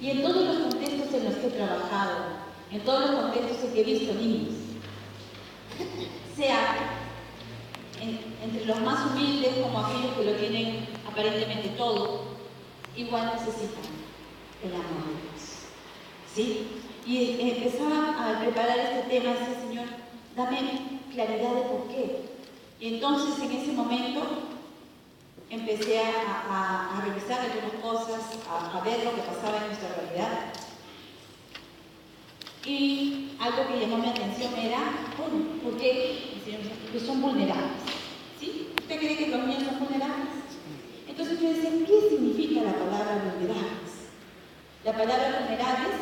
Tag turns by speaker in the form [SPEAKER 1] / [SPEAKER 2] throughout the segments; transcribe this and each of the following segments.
[SPEAKER 1] Y en todos los contextos en los que he trabajado, en todos los contextos en que he visto niños, sea entre los más humildes como aquellos que lo tienen aparentemente todo, igual necesitan el amor de Dios. ¿Sí? Y empezaba a preparar este tema, decía, Señor, dame claridad de por qué. Y entonces en ese momento empecé a revisar algunas cosas, a ver lo que pasaba en nuestra realidad. Y algo que llamó mi atención era, bueno, ¿por qué? Porque son vulnerables. ¿Sí? ¿Usted cree que los niños son vulnerables? Entonces yo decía, ¿qué significa la palabra vulnerables? La palabra vulnerables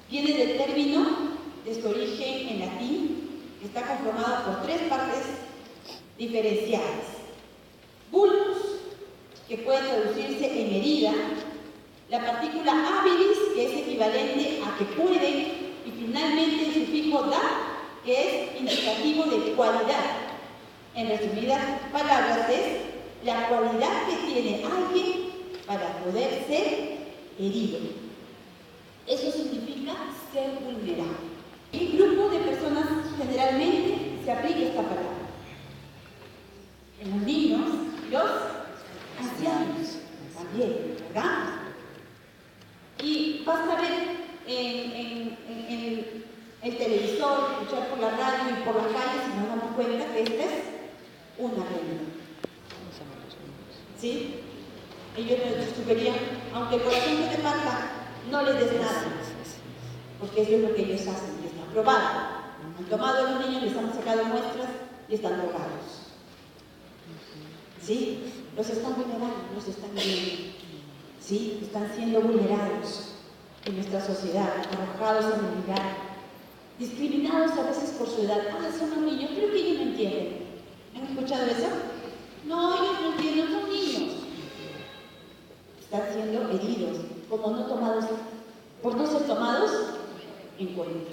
[SPEAKER 1] viene del término de su origen en latín, que está conformado por 3 partes diferenciadas. Vulnus, que puede traducirse en herida, la partícula habilis, que es equivalente a que puede, y finalmente el sufijo da, que es indicativo de cualidad. En resumidas palabras, es la cualidad que tiene alguien para poder ser herido. Eso significa ser vulnerable. ¿Qué grupo de personas generalmente se aplica esta palabra? En los niños y los ancianos también, ¿verdad? Y basta ver en el televisor, escuchar por la radio y por las calles y nos damos cuenta que esta es una realidad. ¿Sí? Ellos les sugerían, aunque el corazón que te parta, no les des nada, porque eso es lo que ellos hacen y está probado. Han tomado a los niños, les han sacado muestras y están drogados. ¿Sí? Los están vulnerando, los están viendo. ¿Sí? Están siendo vulnerados en nuestra sociedad, arrojados en el lugar, discriminados a veces por su edad. Ah, son los niños, creo que ellos no entienden. ¿Han escuchado eso? No, ellos no entienden, son niños. Están siendo heridos, como no tomados, por no ser tomados en cuenta.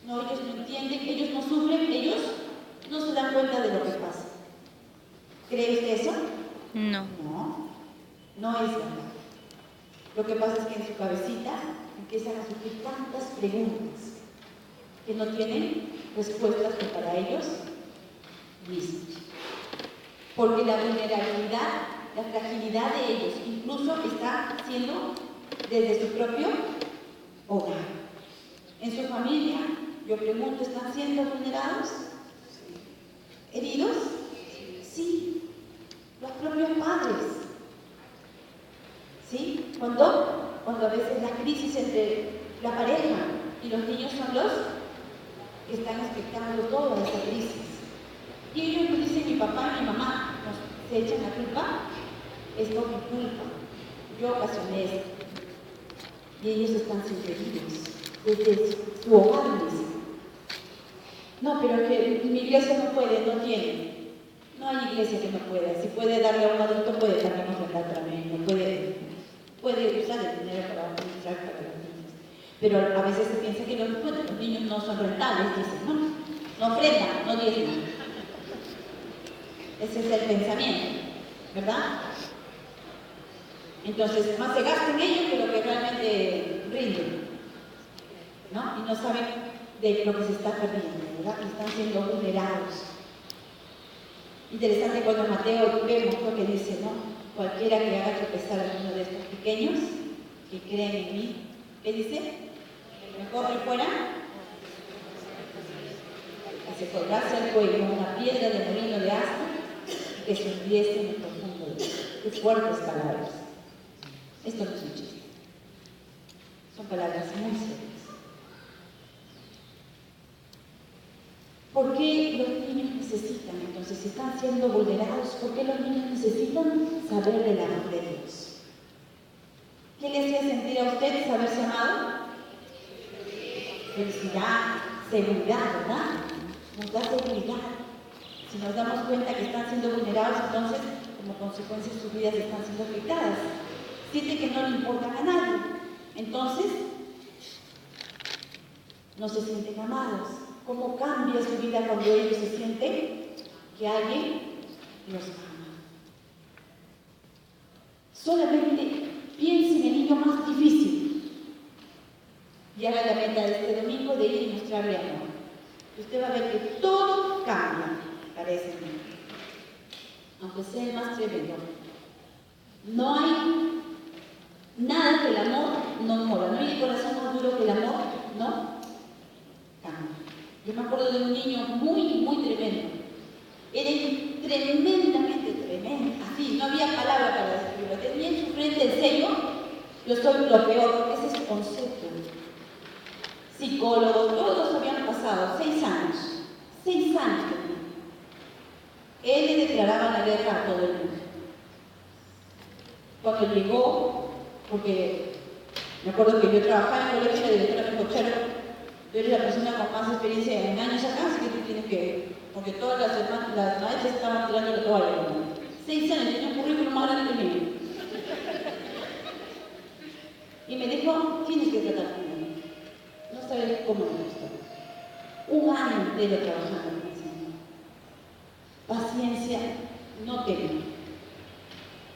[SPEAKER 1] No, ellos no entienden, ellos no sufren, ellos no se dan cuenta de lo que pasa. ¿Cree usted eso?
[SPEAKER 2] No.
[SPEAKER 1] No es verdad. Lo que pasa es que en su cabecita empiezan a surgir tantas preguntas que no tienen respuestas que para ellos mismos. Porque la vulnerabilidad, la fragilidad de ellos incluso está siendo desde su propio hogar. En su familia, yo pregunto, ¿están siendo vulnerados? ¿Heridos? Sí. Los propios padres. ¿Sí? Cuando a veces la crisis entre la pareja y los niños son los que están expectando toda esa crisis. Y ellos me dicen, mi papá y mi mamá se echan la culpa, es todo mi culpa, yo ocasioné esto. Y ellos están siendo heridos desde su hogar mismo. No, pero que mi iglesia no puede, no tiene. No hay iglesia que no pueda. Si puede darle a un adulto, puede también ofrendar también, no puede usar el dinero para administrar para los niños. Pero a veces se piensa que los niños no son rentables, dicen, no ofrendan, no diezman. Ese es el pensamiento, ¿verdad? Entonces, más se gasta en ellos que lo que realmente rinden, ¿no? Y no saben de lo que se está perdiendo, ¿verdad? Y están siendo vulnerados. Interesante cuando en Mateo vemos lo que dice, ¿no? Cualquiera que haga tropezar a uno de estos pequeños, que creen en mí, ¿qué dice? Mejor que fuera, que se colgase al cuello una piedra de molino de asno y que se hundiese en el profundo del mar. Qué fuertes palabras. Esto no es un chiste. Son palabras muy serias. ¿Por qué los niños necesitan, entonces, si están siendo vulnerados, por qué los niños necesitan saber del amor de Dios? ¿Qué le hacía sentir a usted saberse amado? Felicidad, seguridad, ¿verdad? Nos da seguridad. Si nos damos cuenta que están siendo vulnerados, entonces, como consecuencia, sus vidas están siendo afectadas. Siente que no le importan a nadie. Entonces, no se sienten amados. ¿Cómo cambia su vida cuando ellos se sienten que alguien los ama? Solamente piense en el niño más difícil. haga la meta de este domingo de ir y mostrarle amor. Usted va a ver que todo cambia, parece. Aunque sea el más tremendo. No hay nada que el amor no mueva. No hay el corazón más duro que el amor no cambia. Yo me acuerdo de un niño muy tremendo. Era tremendamente tremendo. Así, no había palabra para describirlo. Tenía en su frente el sello, yo soy lo peor, porque ese es su concepto. Psicólogos, todos habían pasado 6 años. 6 años tenía. Él le declaraba la guerra a todo el mundo. Cuando llegó, porque me acuerdo que yo trabajaba en el colegio de directora de cochero, yo era la persona con más experiencia en años acá, así que tú tienes que, porque todas las maestras estaban tirando la toalla. 6 años, tenía un currículum más grande que el mío. Y me dijo, tienes que tratar conmigo. No sabes cómo me gustó. 1 año entero trabajando con ese niño. Paciencia, no tengo,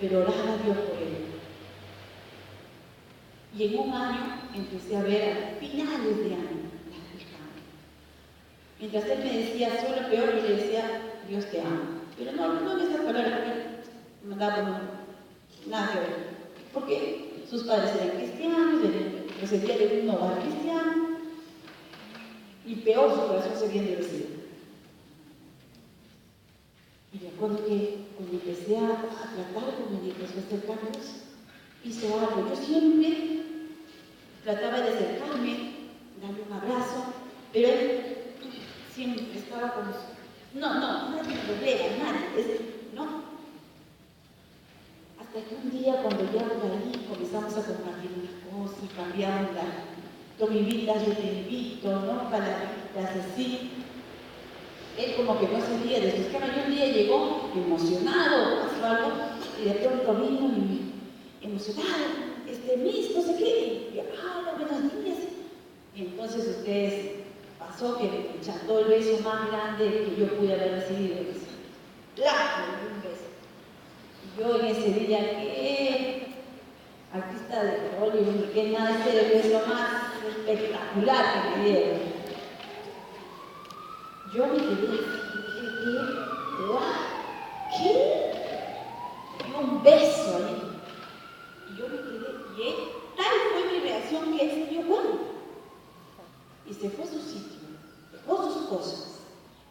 [SPEAKER 1] pero oraba a Dios por él. Y en 1 año empecé a ver a finales de año las cambios. Mientras él me decía, soy lo peor, yo le decía, Dios te ama. Pero no en esas palabras, porque no daba nada que ver. Porque sus padres eran cristianos, procedía de un hogar cristiano, y peor su corazón se había endurecido. Y me acuerdo que cuando empecé a tratar con él y empezó a hacer cambios, hizo algo. Yo siempre trataba de acercarme, darle un abrazo, pero él siempre estaba con eso. Nadie me doblega, nadie, no. Hasta que un día, cuando ya por ahí comenzamos a compartir unas cosas, cambiamos tú me invitas, yo te invito, ¿no? Palabras así. Él como que no sabía de sus caras. Y un día llegó emocionado, pasó algo, y de pronto vino y emocionado, Miss, no sé qué. Y yo, hola, buenos días. Y entonces ustedes pasó que me chantó el beso más grande que yo pude haber recibido. ¡Claro! Un beso. Y yo en ese día, ¿qué? Artista de Hollywood, que nada, este era el beso más espectacular que me dieron. Yo me quedé así, ¿qué? Y un beso ahí. Y yo me quedé, y tal fue mi reacción que él se dio cuenta. Y se fue a su sitio, dejó sus cosas.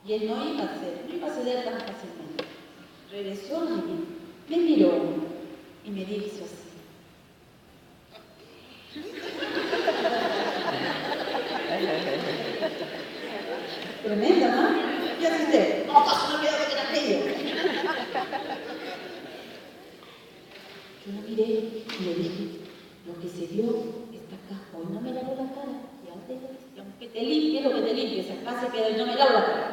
[SPEAKER 1] Y él no iba a ceder tan fácilmente. Regresó a mí, me miró y me dijo así. Tremendo, ¿no? ¿Qué hace usted? No, paso, no queda que era aquello. Yo lo miré y le dije, lo que se dio está acá. Hoy no me lavo la cara. Ya aunque te limpie lo que te limpies, acá se queda y no me lavo la cara.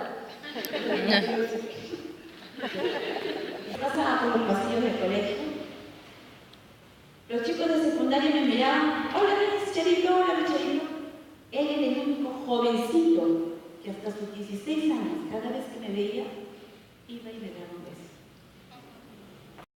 [SPEAKER 1] Pasaba por los pasillos del colegio. Los chicos de secundaria me miraban, hola, Charito, hola, Charito. Él era el único jovencito que hasta sus 16 años, cada vez que me veía, iba y me daba un beso.